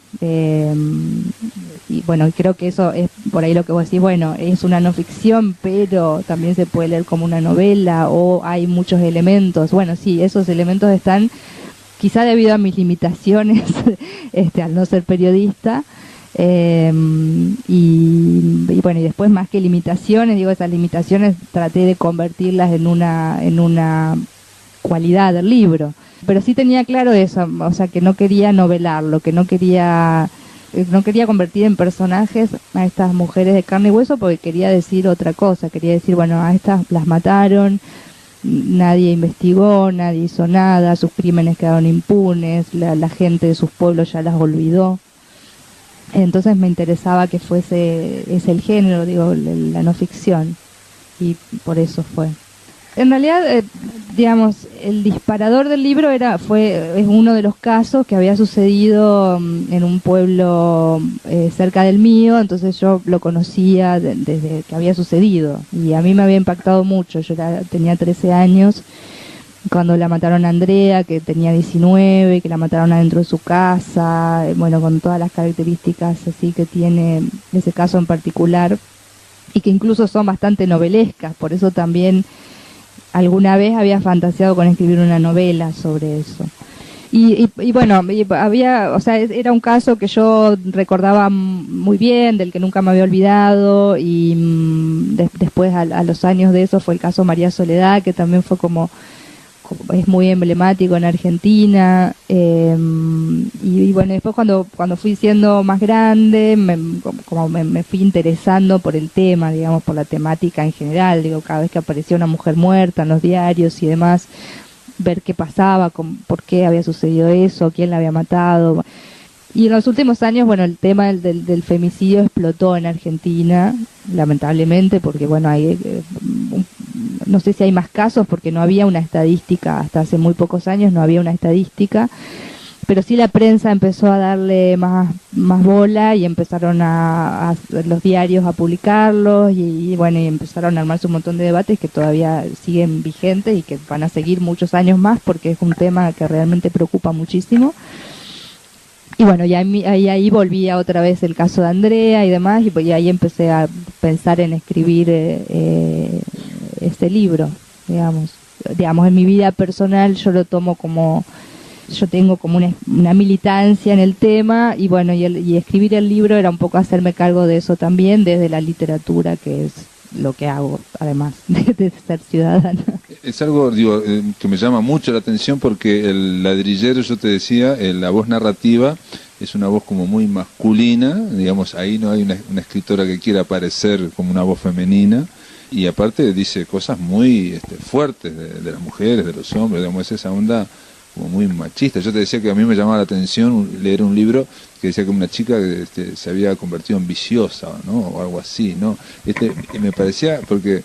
Y bueno, creo que eso es por ahí lo que vos decís, bueno, es una no ficción, pero también se puede leer como una novela, o hay muchos elementos. Bueno, sí, esos elementos están, quizá debido a mis limitaciones, al no ser periodista. Y bueno, y después, más que limitaciones, esas limitaciones traté de convertirlas en una cualidad del libro, pero sí tenía claro eso, o sea, que no quería novelarlo, que no quería convertir en personajes a estas mujeres de carne y hueso, porque quería decir otra cosa, quería decir, bueno, a estas las mataron, nadie investigó, nadie hizo nada, sus crímenes quedaron impunes, la gente de sus pueblos ya las olvidó. Entonces me interesaba que fuese el género, la no ficción, y por eso fue. En realidad, el disparador del libro es uno de los casos que había sucedido en un pueblo cerca del mío, entonces yo lo conocía desde que había sucedido, y a mí me había impactado mucho. Yo tenía 13 años cuando la mataron a Andrea, que tenía 19, que la mataron adentro de su casa, bueno, con todas las características así que tiene ese caso en particular, y que incluso son bastante novelescas. Por eso también alguna vez había fantaseado con escribir una novela sobre eso. Y bueno, era un caso que yo recordaba muy bien, del que nunca me había olvidado, y después a los años de eso fue el caso María Soledad, que también fue es muy emblemático en Argentina, y bueno, después cuando fui siendo más grande, me fui interesando por el tema, por la temática en general. Cada vez que aparecía una mujer muerta en los diarios y demás, ver qué pasaba, por qué había sucedido eso, quién la había matado. Y en los últimos años, bueno, el tema del femicidio explotó en Argentina, lamentablemente, porque bueno, no sé si hay más casos, porque no había una estadística, hasta hace muy pocos años no había una estadística, pero sí la prensa empezó a darle más bola y empezaron a los diarios a publicarlos y bueno, y empezaron a armarse un montón de debates que todavía siguen vigentes y que van a seguir muchos años más porque es un tema que realmente preocupa muchísimo. Y bueno, y ahí volví a otra vez el caso de Andrea y demás, y ahí empecé a pensar en escribir este libro, digamos, en mi vida personal yo lo tomo como, yo tengo como una militancia en el tema, y bueno, y escribir el libro era un poco hacerme cargo de eso también, desde la literatura, que es lo que hago, además de ser ciudadana. Es algo, digo, que me llama mucho la atención porque el ladrillero, yo te decía, la voz narrativa es una voz como muy masculina, digamos, ahí no hay una escritora que quiera aparecer como una voz femenina, y aparte dice cosas muy fuertes de las mujeres, de los hombres, digamos, es esa onda como muy machista. Yo te decía que a mí me llamaba la atención leer un libro que decía que una chica se había convertido en viciosa, ¿no? O algo así, ¿no? Me parecía, porque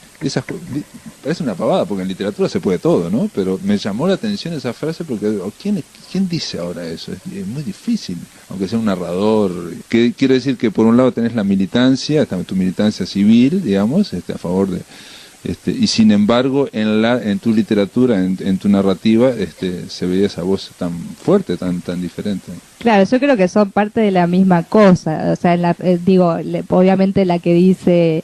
parece una pavada, porque en literatura se puede todo, ¿no? Pero me llamó la atención esa frase porque ¿quién dice ahora eso? Es muy difícil, aunque sea un narrador. Quiero decir que por un lado tenés la militancia, tu militancia civil, digamos, a favor de... y sin embargo en tu literatura, en tu narrativa, se veía esa voz tan fuerte, tan diferente. Claro, yo creo que son parte de la misma cosa, o sea, obviamente la que dice,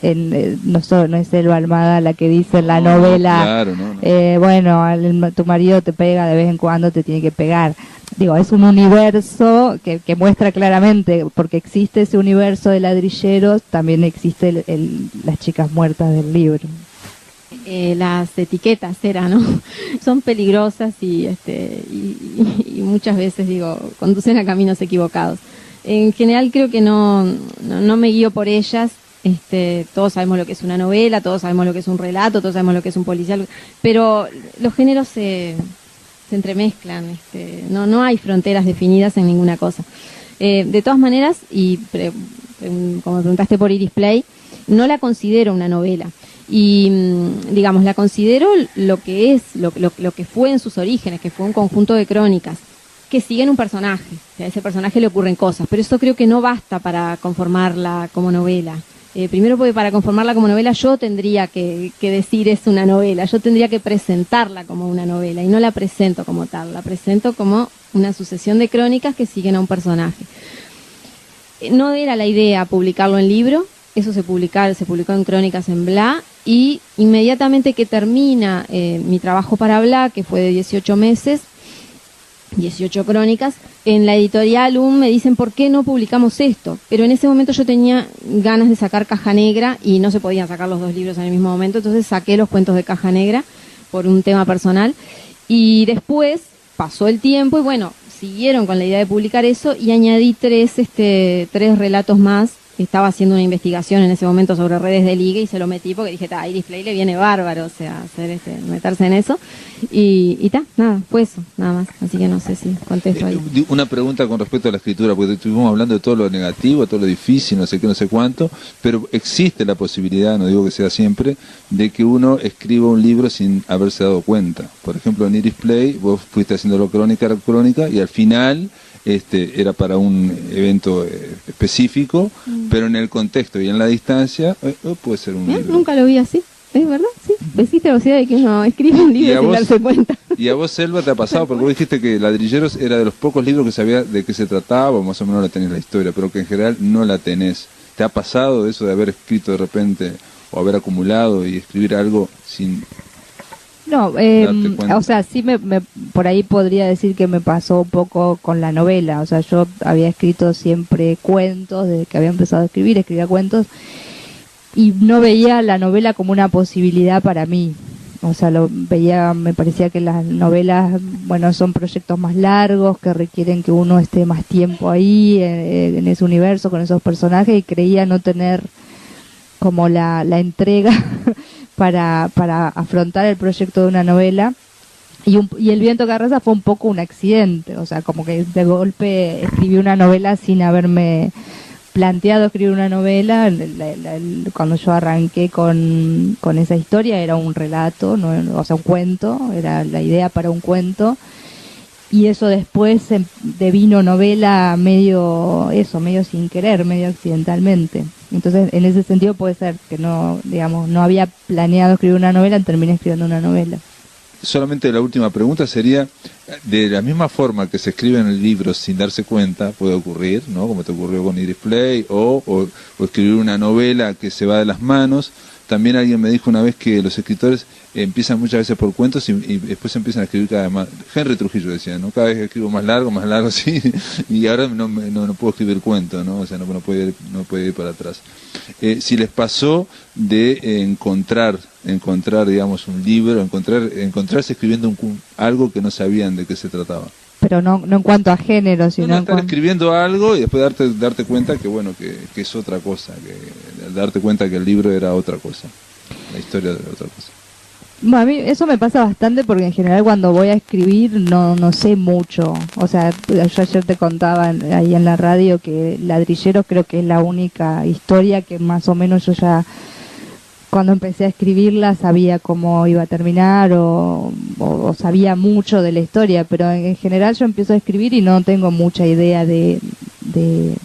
no es Selva Almada la que dice en la novela, claro, no. Bueno, tu marido te pega, de vez en cuando te tiene que pegar. Digo, es un universo que muestra claramente, porque existe ese universo de ladrilleros, también existe las chicas muertas del libro. Las etiquetas ¿no? Son peligrosas y muchas veces, conducen a caminos equivocados. En general creo que no me guío por ellas. Todos sabemos lo que es una novela, todos sabemos lo que es un relato, todos sabemos lo que es un policial, pero los géneros se entremezclan, no hay fronteras definidas en ninguna cosa. De todas maneras, como preguntaste por Iris Play, no la considero una novela. Y la considero lo que es, lo que fue en sus orígenes, que fue un conjunto de crónicas que siguen un personaje. O sea, a ese personaje le ocurren cosas, pero eso creo que no basta para conformarla como novela. Primero porque para conformarla como novela yo tendría que decir es una novela, yo tendría que presentarla como una novela, y no la presento como tal, la presento como una sucesión de crónicas que siguen a un personaje. No era la idea publicarlo en libro, eso se publicó en Crónicas en Bla, y inmediatamente que termina mi trabajo para Bla, que fue de 18 meses, 18 crónicas, en la editorial me dicen ¿por qué no publicamos esto? Pero en ese momento yo tenía ganas de sacar Caja Negra y no se podían sacar los dos libros en el mismo momento, entonces saqué los cuentos de Caja Negra por un tema personal, y después pasó el tiempo y bueno, siguieron con la idea de publicar eso, y añadí tres relatos más. Estaba haciendo una investigación en ese momento sobre redes de ligue y se lo metí porque dije, a Iris Play le viene bárbaro, o sea, meterse en eso. Y nada, fue eso, nada más. Así que no sé si contesto ahí. Una pregunta con respecto a la escritura, porque estuvimos hablando de todo lo negativo, todo lo difícil, no sé qué, no sé cuánto, pero existe la posibilidad, no digo que sea siempre, de que uno escriba un libro sin haberse dado cuenta. Por ejemplo, en Iris Play, vos fuiste haciéndolo crónica, y al final... era para un evento específico, pero en el contexto y en la distancia puede ser un libro. Nunca lo vi así, ¿es verdad? Sí, existe la posibilidad de que uno escriba un libro sin darse cuenta. ¿Y a vos, Selva, te ha pasado? Porque vos dijiste que Ladrilleros era de los pocos libros que sabía de qué se trataba, o más o menos la tenés la historia, pero que en general no la tenés. ¿Te ha pasado eso de haber escrito de repente, o haber acumulado y escribir algo sin... No, o sea, sí por ahí podría decir que me pasó un poco con la novela. O sea, yo había escrito siempre cuentos, desde que había empezado a escribir, escribía cuentos, y no veía la novela como una posibilidad para mí. O sea, me parecía que las novelas, bueno, son proyectos más largos, que requieren que uno esté más tiempo ahí, en ese universo, con esos personajes, y creía no tener como la entrega para afrontar el proyecto de una novela, y El viento que arrasa fue un poco un accidente, o sea, como que de golpe escribí una novela sin haberme planteado escribir una novela. Cuando yo arranqué con esa historia era un relato, no, o sea, un cuento, era la idea para un cuento, y eso después devino novela medio sin querer, medio accidentalmente. Entonces, en ese sentido puede ser que no, digamos, no había planeado escribir una novela, terminé escribiendo una novela. Solamente la última pregunta sería, de la misma forma que se escribe en el libro sin darse cuenta, puede ocurrir, ¿no? Como te ocurrió con Iris Play, o escribir una novela que se va de las manos. También alguien me dijo una vez que los escritores empiezan muchas veces por cuentos y después empiezan a escribir cada vez más. Henry Trujillo decía, ¿no? Cada vez escribo más largo, sí, y ahora no puedo escribir cuentos, ¿no? O sea, no puede ir para atrás. Si les pasó de encontrar, digamos, un libro, encontrarse escribiendo algo que no sabían de qué se trataba. Pero no en cuanto a género, sino estar escribiendo algo y después darte cuenta que bueno, que es otra cosa, que darte cuenta que el libro era otra cosa, la historia era otra cosa. Bueno, a mí eso me pasa bastante porque en general cuando voy a escribir no sé mucho. O sea, yo ayer te contaba ahí en la radio que Ladrilleros creo que es la única historia que más o menos yo ya cuando empecé a escribirla sabía cómo iba a terminar o sabía mucho de la historia, pero en general yo empiezo a escribir y no tengo mucha idea de qué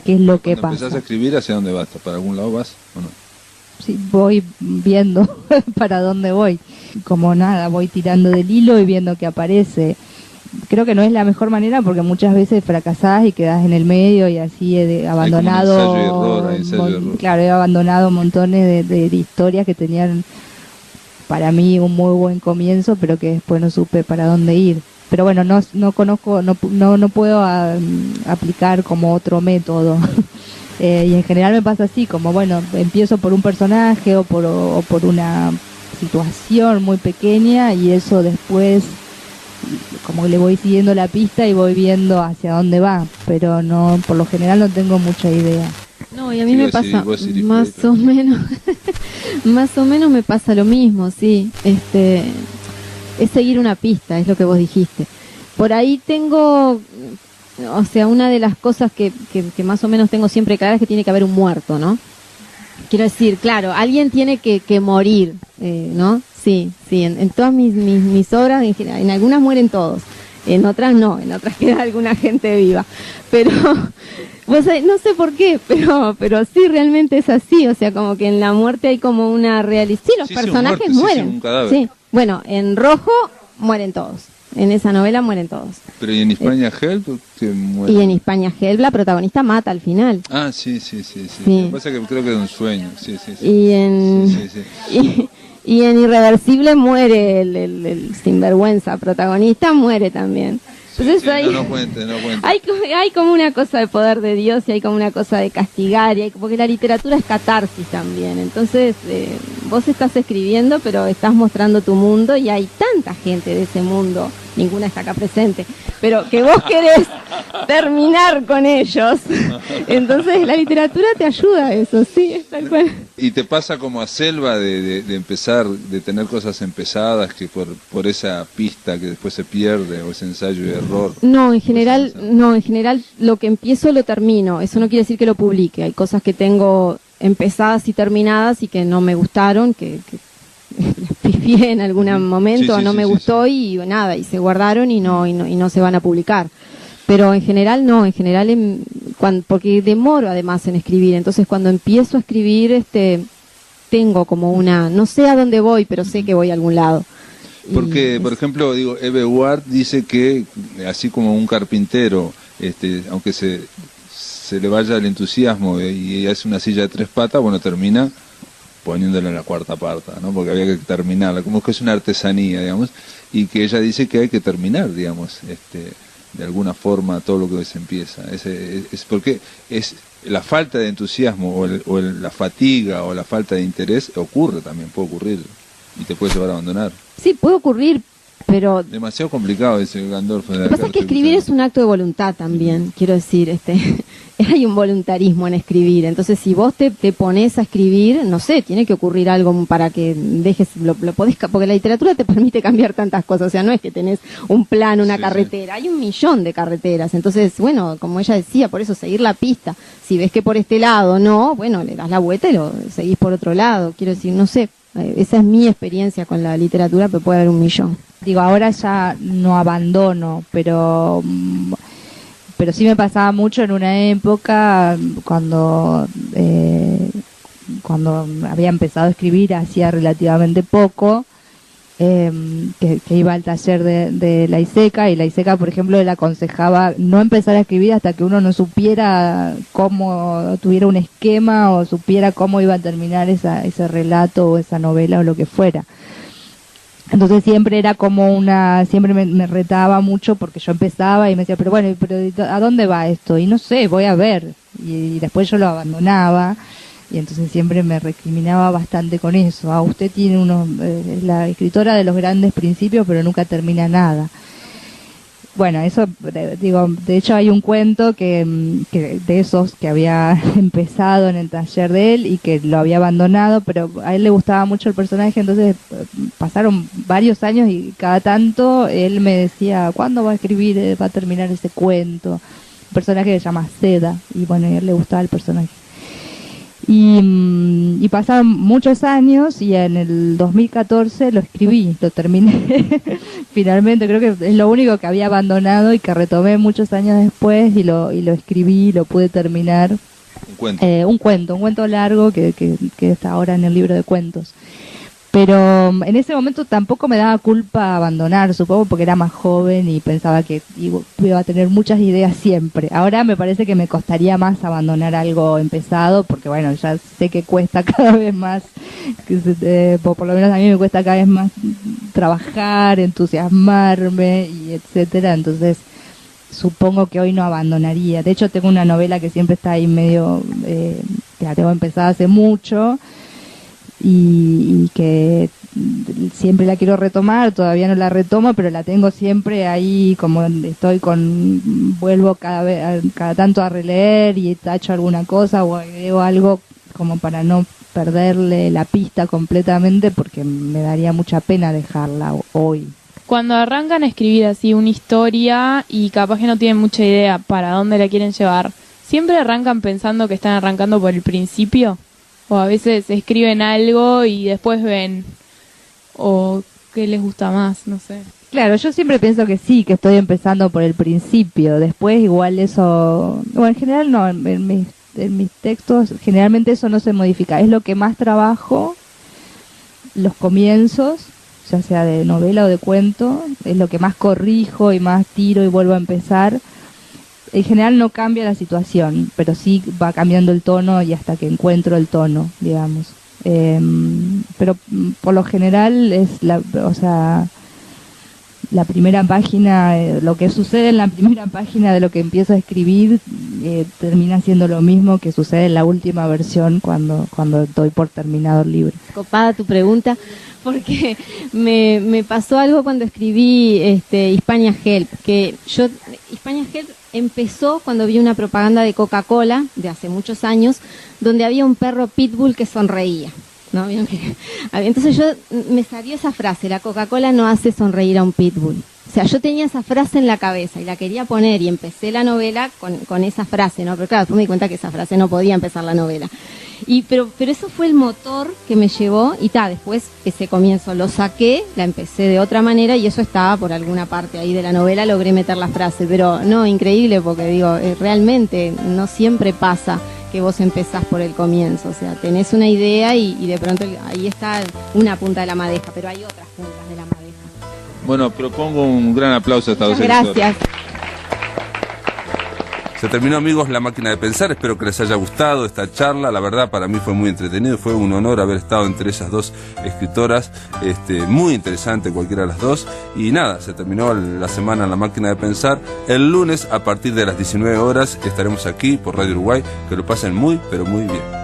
es lo que pasa. Cuando empezás a escribir, ¿hacia dónde vas? ¿Para algún lado vas o no? Sí, voy viendo para dónde voy. Como nada, voy tirando del hilo y viendo qué aparece. Creo que no es la mejor manera porque muchas veces fracasás y quedás en el medio y así he abandonado. Hay ensayo y error. Claro, he abandonado montones de historias que tenían para mí un muy buen comienzo, pero que después no supe para dónde ir. Pero bueno, no conozco, no puedo aplicar como otro método. Y en general me pasa así, como bueno, empiezo por un personaje o por una situación muy pequeña y eso después como que le voy siguiendo la pista y voy viendo hacia dónde va, pero no, por lo general no tengo mucha idea. No, y a mí me pasa más o menos me pasa lo mismo, sí. Es seguir una pista, es lo que vos dijiste. Por ahí tengo, o sea, una de las cosas que más o menos tengo siempre clara es que tiene que haber un muerto, ¿no? Quiero decir, claro, alguien tiene que morir, ¿no? Sí, en todas mis obras, en algunas mueren todos, en otras no, en otras queda alguna gente viva, pero pues, no sé por qué, pero sí, realmente es así, o sea, como que en la muerte hay como una realidad, sí, los personajes mueren, un cadáver. Sí, bueno, en Rojo mueren todos. En esa novela mueren todos. Pero ¿y en España Help? Y en España Help la protagonista mata al final. Ah, sí. Lo que pasa es que creo que es un sueño. Sí. Y en y en Irreversible muere el sinvergüenza protagonista, muere también. Entonces no cuente. Hay como una cosa de poder de Dios y hay como una cosa de castigar, porque la literatura es catarsis también. Entonces vos estás escribiendo, pero estás mostrando tu mundo y hay tanta gente de ese mundo, ninguna está acá presente, pero que vos querés terminar con ellos. Entonces la literatura te ayuda a eso, sí, es tal cual. ¿Y te pasa como a Selva de empezar, de tener cosas empezadas que por esa pista que después se pierde o ese ensayo y error? No, en general lo que empiezo lo termino. Eso no quiere decir que lo publique. Hay cosas que tengo empezadas y terminadas y que no me gustaron, que las pifié en algún momento, no me gustó y nada, y se guardaron y no se van a publicar. Pero en general no, porque demoro además en escribir, entonces cuando empiezo a escribir tengo como no sé a dónde voy, pero sé que voy a algún lado. Porque, por ejemplo, Eve Ward dice que así como un carpintero, aunque se le vaya el entusiasmo y hace una silla de 3 patas, bueno, termina poniéndola en la 4ª pata, ¿no? Porque había que terminarla, como que es una artesanía, digamos, y que ella dice que hay que terminar, digamos, de alguna forma todo lo que se empieza. Es porque es la falta de entusiasmo o la fatiga o la falta de interés puede ocurrir y te puede llevar a abandonar. Sí, puede ocurrir, pero demasiado complicado ese Gandolfo. Lo que pasa es que escribir es un acto de voluntad también, quiero decir, hay un voluntarismo en escribir, entonces si vos te pones a escribir, no sé, tiene que ocurrir algo para que dejes, lo podés, porque la literatura te permite cambiar tantas cosas, o sea, no es que tenés un plan, una carretera, hay 1.000.000 de carreteras, entonces, bueno, como ella decía, por eso seguir la pista, si ves que por este lado no, bueno, le das la vuelta y lo seguís por otro lado, quiero decir, no sé. Esa es mi experiencia con la literatura, pero puede haber un millón. Digo, ahora ya no abandono, pero sí me pasaba mucho en una época cuando había empezado a escribir hacía relativamente poco, que iba al taller de la ISECA, y la ISECA, por ejemplo, le aconsejaba no empezar a escribir hasta que uno no supiera cómo, tuviera un esquema o supiera cómo iba a terminar ese relato o esa novela o lo que fuera. Entonces siempre era como siempre me retaba mucho porque yo empezaba y me decía, pero bueno, ¿a dónde va esto? Y no sé, voy a ver. Y después yo lo abandonaba. Y entonces siempre me recriminaba bastante con eso. Usted tiene es la escritora de los grandes principios, pero nunca termina nada. Bueno, eso, digo, de hecho hay un cuento que de esos que había empezado en el taller de él y que lo había abandonado, pero a él le gustaba mucho el personaje, entonces pasaron varios años y cada tanto él me decía, ¿cuándo va a escribir, va a terminar ese cuento? Un personaje que se llama Seda, y bueno, a él le gustaba el personaje. Y pasaron muchos años y en el 2014 lo escribí, lo terminé finalmente. Creo que es lo único que había abandonado y que retomé muchos años después y lo escribí, lo pude terminar. Un cuento largo que está ahora en el libro de cuentos. Pero en ese momento tampoco me daba culpa abandonar, supongo porque era más joven y pensaba que iba a tener muchas ideas siempre. Ahora me parece que me costaría más abandonar algo empezado, porque bueno, ya sé que cuesta cada vez más, por lo menos a mí me cuesta cada vez más trabajar, entusiasmarme y etcétera. Entonces supongo que hoy no abandonaría. De hecho tengo una novela que siempre está ahí medio, que la tengo empezada hace mucho, y que siempre la quiero retomar, todavía no la retomo, pero la tengo siempre ahí, como vuelvo cada tanto a releer y tacho alguna cosa o agrego algo como para no perderle la pista completamente, porque me daría mucha pena dejarla hoy. Cuando arrancan a escribir así una historia y capaz que no tienen mucha idea para dónde la quieren llevar, ¿siempre arrancan pensando que están arrancando por el principio? O a veces escriben algo y después ven, o qué les gusta más, no sé. Claro, yo siempre pienso que sí, que estoy empezando por el principio. Después igual eso, bueno, en general no, en mis textos generalmente eso no se modifica. Es lo que más trabajo, los comienzos, ya sea de novela o de cuento, es lo que más corrijo y más tiro y vuelvo a empezar. En general no cambia la situación, pero sí va cambiando el tono y hasta que encuentro el tono, digamos. Pero por lo general es la primera página, lo que sucede en la primera página de lo que empiezo a escribir termina siendo lo mismo que sucede en la última versión cuando doy por terminado el libro. Copada tu pregunta, porque me pasó algo cuando escribí Hispania Help, que Hispania Help empezó cuando vi una propaganda de Coca-Cola de hace muchos años, donde había un perro pitbull que sonreía, ¿no? Entonces me salió esa frase, la Coca-Cola no hace sonreír a un pitbull. O sea, yo tenía esa frase en la cabeza y la quería poner y empecé la novela con esa frase, ¿no? Pero claro, después me di cuenta que esa frase no podía empezar la novela. Pero eso fue el motor que me llevó y después ese comienzo lo saqué, la empecé de otra manera y eso estaba por alguna parte ahí de la novela, logré meter la frase, pero no, increíble porque digo, realmente no siempre pasa que vos empezás por el comienzo, o sea, tenés una idea y de pronto ahí está una punta de la madeja, pero hay otras puntas de la madeja. Bueno, propongo un gran aplauso a esta dos editores. Gracias. Se terminó, amigos, La Máquina de Pensar. Espero que les haya gustado esta charla. La verdad, para mí fue muy entretenido. Fue un honor haber estado entre esas dos escritoras. Muy interesante cualquiera de las dos. Y nada, se terminó la semana en La Máquina de Pensar. El lunes, a partir de las 19 horas, estaremos aquí por Radio Uruguay. Que lo pasen muy, pero muy bien.